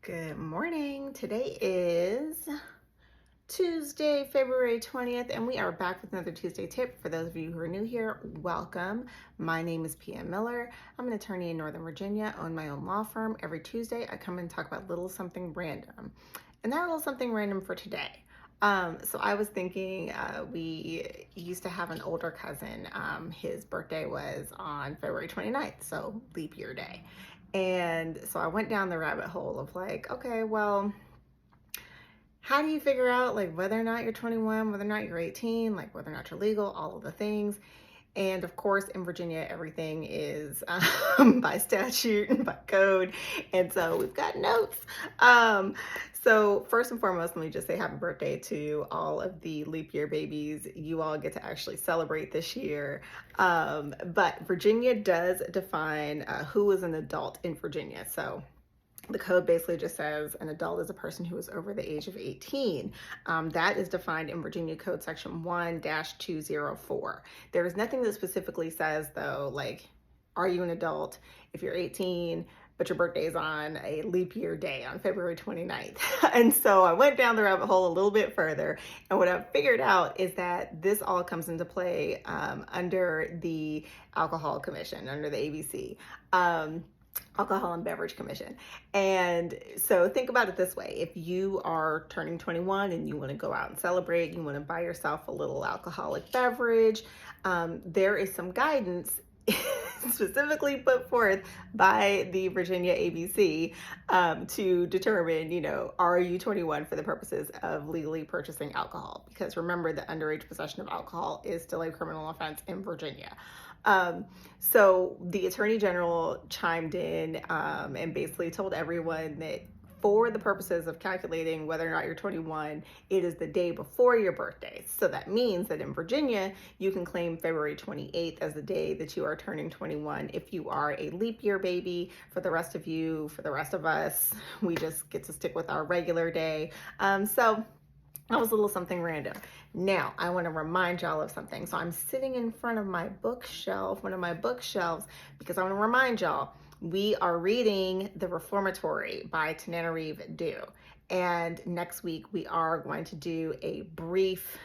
Good morning. Today is Tuesday, February 20th, and we are back with another Tuesday tip. For those of you who are new here, welcome. My name is Pia Miller. I'm an attorney in Northern Virginia, own my own law firm. Every Tuesday, I come and talk about little something random. And that little something random for today. So I was thinking, we used to have an older cousin. His birthday was on February 29th, so leap year day. And so I went down the rabbit hole of like, okay, well, how do you figure out like whether or not you're 21, whether or not you're 18, like whether or not you're legal, all of the things. And of course, in Virginia, everything is by statute and by code. And so we've got notes. Um, so first and foremost, let me just say happy birthday to all of the leap year babies. You all get to actually celebrate this year. But Virginia does define who is an adult in Virginia. So the code basically just says an adult is a person who is over the age of 18. That is defined in Virginia Code Section 1-204. There is nothing that specifically says, though, like, are you an adult if you're 18, but your birthday is on a leap year day on February 29th. And so I went down the rabbit hole a little bit further. And what I figured out is that this all comes into play under the Alcohol Commission, under the ABC. Alcohol and Beverage Commission. And so think about it this way. If you are turning 21 and you want to go out and celebrate, you want to buy yourself a little alcoholic beverage, there is some guidance specifically put forth by the Virginia ABC to determine, are you 21 for the purposes of legally purchasing alcohol? Because remember that underage possession of alcohol is still a criminal offense in Virginia. So the Attorney General chimed in and basically told everyone that for the purposes of calculating whether or not you're 21, it is the day before your birthday. So that means that in Virginia, you can claim February 28th as the day that you are turning 21 if you are a leap year baby. For the rest of you, for the rest of us, we just get to stick with our regular day. So that was a little something random. Now, I want to remind y'all of something. So I'm sitting in front of my bookshelf, one of my bookshelves, because I want to remind y'all, we are reading The Reformatory by Tananarive Due. And next week, we are going to do a brief,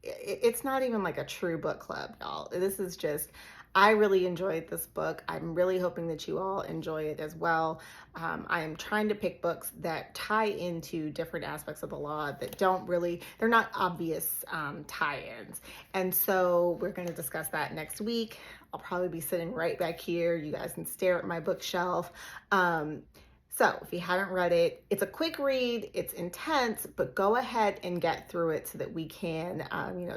it's not even like a true book club, y'all. This is just, I really enjoyed this book. I'm really hoping that you all enjoy it as well. I am trying to pick books that tie into different aspects of the law that they're not obvious tie-ins. And so we're going to discuss that next week. I'll probably be sitting right back here. You guys can stare at my bookshelf. So if you haven't read it, it's a quick read, it's intense, but go ahead and get through it so that we can,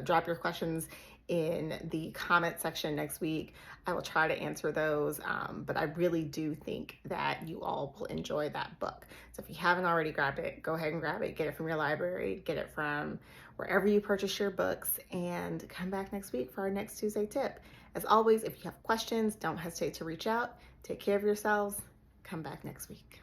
drop your questions in the comment section next week. I will try to answer those, but I really do think that you all will enjoy that book. So if you haven't already grabbed it, go ahead and grab it, get it from your library, get it from wherever you purchase your books, and come back next week for our next Tuesday tip. As always, if you have questions, don't hesitate to reach out. Take care of yourselves. Come back next week.